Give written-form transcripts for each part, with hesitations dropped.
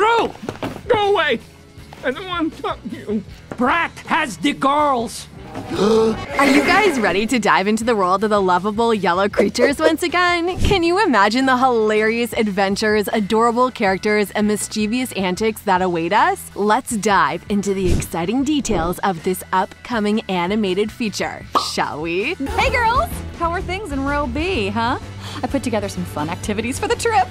Gru! Go away! I don't want to talk to you. Brat has the girls! Are you guys ready to dive into the world of the lovable yellow creatures once again? Can you imagine the hilarious adventures, adorable characters, and mischievous antics that await us? Let's dive into the exciting details of this upcoming animated feature, shall we? Hey girls! How are things in row B, huh? I put together some fun activities for the trip.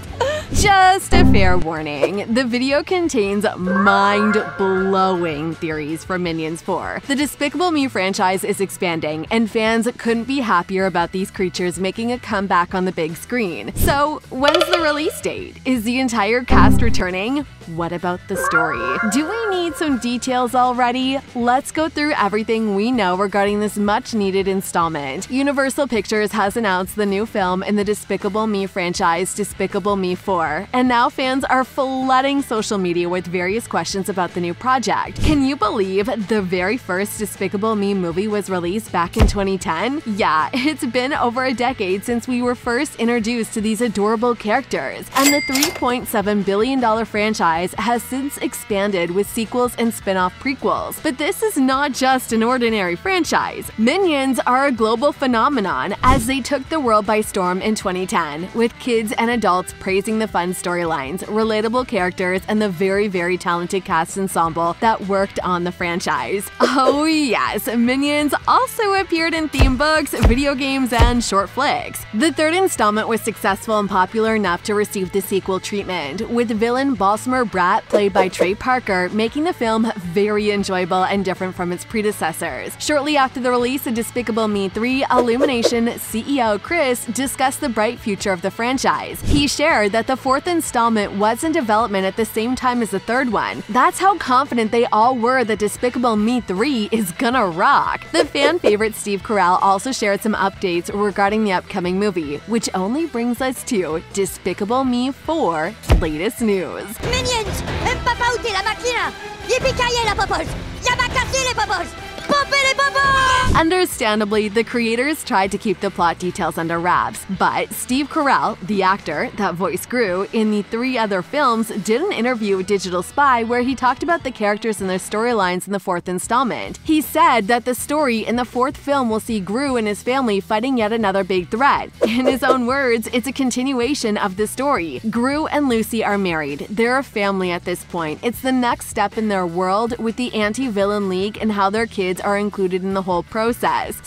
Just a fair warning, the video contains mind-blowing theories for Minions 4. The Despicable Me franchise is expanding, and fans couldn't be happier about these creatures making a comeback on the big screen. So, when's the release date? Is the entire cast returning? What about the story? Do we need some details already? Let's go through everything we know regarding this much-needed installment. Universal Pictures has announced the new film in the Despicable Me franchise, Despicable Me 4, and now fans are flooding social media with various questions about the new project. Can you believe the very first Despicable Me movie was released back in 2010? Yeah, it's been over a decade since we were first introduced to these adorable characters, and the $3.7 billion franchise has since expanded with sequels and spin-off prequels. But this is not just an ordinary franchise. Minions are a global phenomenon as they took the world by storm in 2010, with kids and adults praising the fun storylines, relatable characters, and the very, very talented cast ensemble that worked on the franchise. Oh yes, Minions also appeared in theme books, video games, and short flicks. The third installment was successful and popular enough to receive the sequel treatment, with villain Balsamer Brat, played by Trey Parker, making the film very enjoyable and different from its predecessors. Shortly after the release of Despicable Me 3, Illumination CEO Chris discussed the bright future of the franchise. He shared that the fourth installment was in development at the same time as the third one. That's how confident they all were that Despicable Me 3 is gonna rock. The fan favorite Steve Carell also shared some updates regarding the upcoming movie, which only brings us to Despicable Me 4 latest news. Minions! Papa ôter la machine! Yippee-ki-yay la popoles! Y'a cassé les popoles! Pompez les popoles! Understandably, the creators tried to keep the plot details under wraps, but Steve Carell, the actor that voiced Gru in the 3 other films, did an interview with Digital Spy where he talked about the characters and their storylines in the 4th installment. He said that the story in the 4th film will see Gru and his family fighting yet another big threat. In his own words, it's a continuation of the story. Gru and Lucy are married. They're a family at this point. It's the next step in their world with the anti-villain league and how their kids are included in the whole process.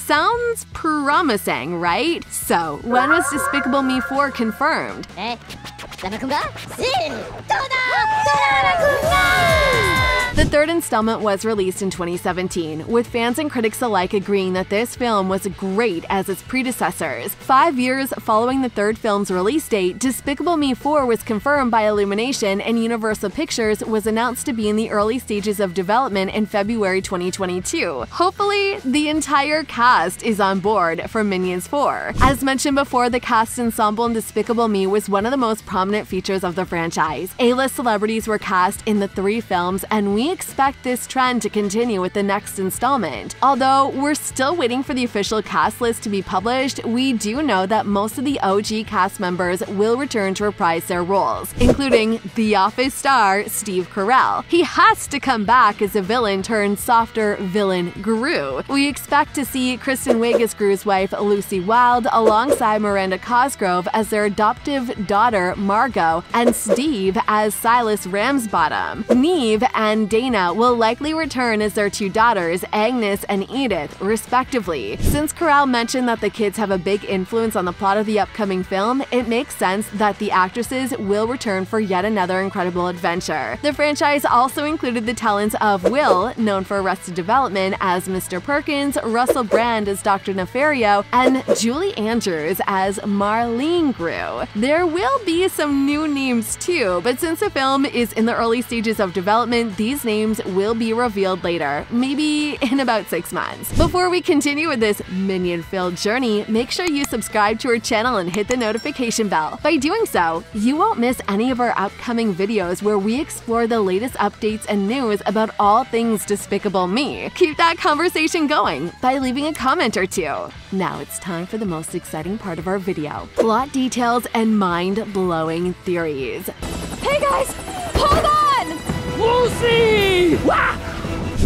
Sounds promising, right? So, when was Despicable Me 4 confirmed? Eh? La macunga? Si! Toda! Toda la macunga! The third installment was released in 2017, with fans and critics alike agreeing that this film was great as its predecessors. 5 years following the third film's release date, Despicable Me 4 was confirmed by Illumination, and Universal Pictures was announced to be in the early stages of development in February 2022. Hopefully, the entire cast is on board for Minions 4. As mentioned before, the cast ensemble in Despicable Me was one of the most prominent features of the franchise. A-list celebrities were cast in the 3 films, and we expect this trend to continue with the next installment. Although we're still waiting for the official cast list to be published, we do know that most of the OG cast members will return to reprise their roles, including The Office star Steve Carell. He has to come back as a villain turned softer villain Gru. We expect to see Kristen Wiig as Gru's wife Lucy Wilde alongside Miranda Cosgrove as their adoptive daughter Margot, and Steve as Silas Ramsbottom. Neve and Dana will likely return as their 2 daughters, Agnes and Edith, respectively. Since Carell mentioned that the kids have a big influence on the plot of the upcoming film, it makes sense that the actresses will return for yet another incredible adventure. The franchise also included the talents of Will, known for Arrested Development as Mr. Perkins, Russell Brand as Dr. Nefario, and Julie Andrews as Marlene Gru. There will be some new names too, but since the film is in the early stages of development, these names will be revealed later, maybe in about 6 months. Before we continue with this minion-filled journey, make sure you subscribe to our channel and hit the notification bell. By doing so, you won't miss any of our upcoming videos where we explore the latest updates and news about all things Despicable Me. Keep that conversation going by leaving a comment or 2. Now it's time for the most exciting part of our video: plot details and mind-blowing theories. Hey guys! Hold on! Lucy! Wah!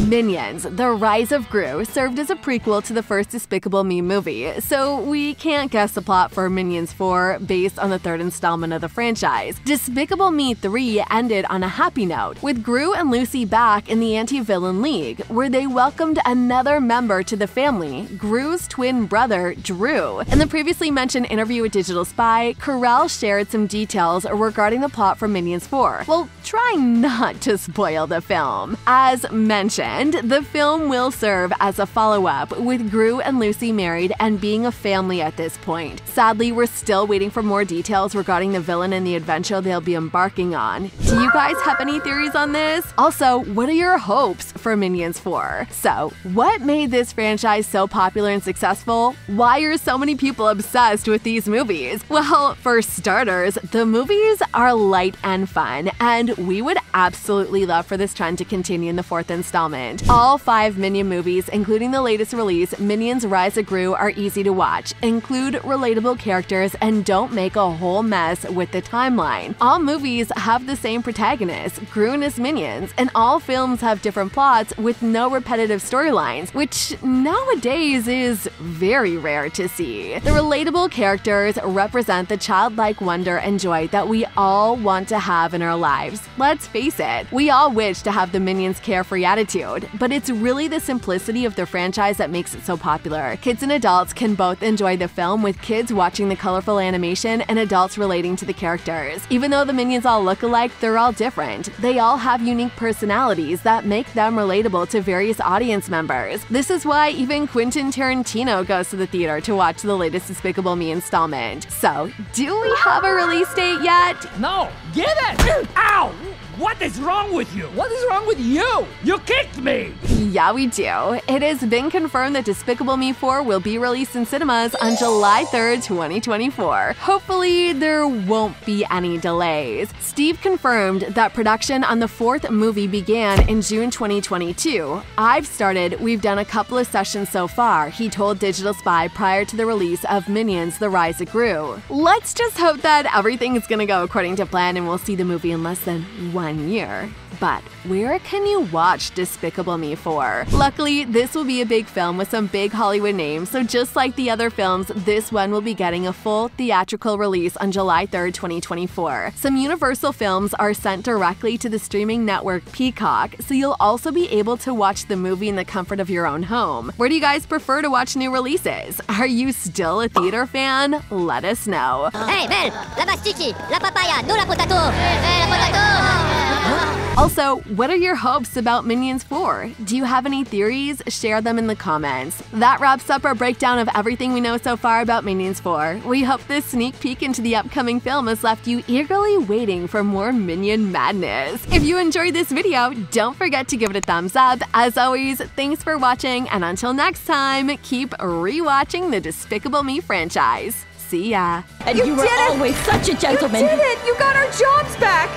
Minions: The Rise of Gru served as a prequel to the first Despicable Me movie, so we can't guess the plot for Minions 4 based on the third installment of the franchise. Despicable Me 3 ended on a happy note, with Gru and Lucy back in the anti-villain league, where they welcomed another member to the family, Gru's twin brother, Drew. In the previously mentioned interview with Digital Spy, CARELL shared some details regarding the plot for Minions 4, while trying not to spoil the film. As mentioned, the film will serve as a follow-up, with Gru and Lucy married and being a family at this point. Sadly, we're still waiting for more details regarding the villain and the adventure they'll be embarking on. Do you guys have any theories on this? Also, what are your hopes for Minions 4? So, what made this franchise so popular and successful? Why are so many people obsessed with these movies? Well, for starters, the movies are light and fun, and we would absolutely love for this trend to continue in the fourth installment. All 5 Minion movies, including the latest release, Minions Rise of Gru, are easy to watch, include relatable characters, and don't make a whole mess with the timeline. All movies have the same protagonist, Gru and his minions, and all films have different plots with no repetitive storylines, which nowadays is very rare to see. The relatable characters represent the childlike wonder and joy that we all want to have in our lives. Let's face it, we all wish to have the Minions' carefree attitude, but it's really the simplicity of the franchise that makes it so popular. Kids and adults can both enjoy the film, with kids watching the colorful animation and adults relating to the characters. Even though the Minions all look alike, they're all different. They all have unique personalities that make them relatable to various audience members. This is why even Quentin Tarantino goes to the theater to watch the latest Despicable Me installment. So, do we have a release date yet? No, get it! Ow! What is wrong with you? What is wrong with you? You kicked me! Yeah, we do. It has been confirmed that Despicable Me 4 will be released in cinemas on July 3rd, 2024. Hopefully, there won't be any delays. Steve confirmed that production on the 4th movie began in June 2022. I've started, we've done a couple of sessions so far, he told Digital Spy prior to the release of Minions: The Rise of Gru. Let's just hope that everything is gonna go according to plan and we'll see the movie in less than 1 year. But where can you watch Despicable Me 4? Luckily, this will be a big film with some big Hollywood names, so just like the other films, this one will be getting a full theatrical release on July 3rd, 2024. Some Universal films are sent directly to the streaming network Peacock, so you'll also be able to watch the movie in the comfort of your own home. Where do you guys prefer to watch new releases? Are you still a theater fan? Let us know. Hey, Belle, la pastiki, la papaya, no la potato. Hey, la potato. Also, what are your hopes about Minions 4? Do you have any theories? Share them in the comments. That wraps up our breakdown of everything we know so far about Minions 4. We hope this sneak peek into the upcoming film has left you eagerly waiting for more Minion madness. If you enjoyed this video, don't forget to give it a thumbs up. As always, thanks for watching, and until next time, keep rewatching the Despicable Me franchise. See ya! And you were always such a gentleman! You did it! You got our jobs back!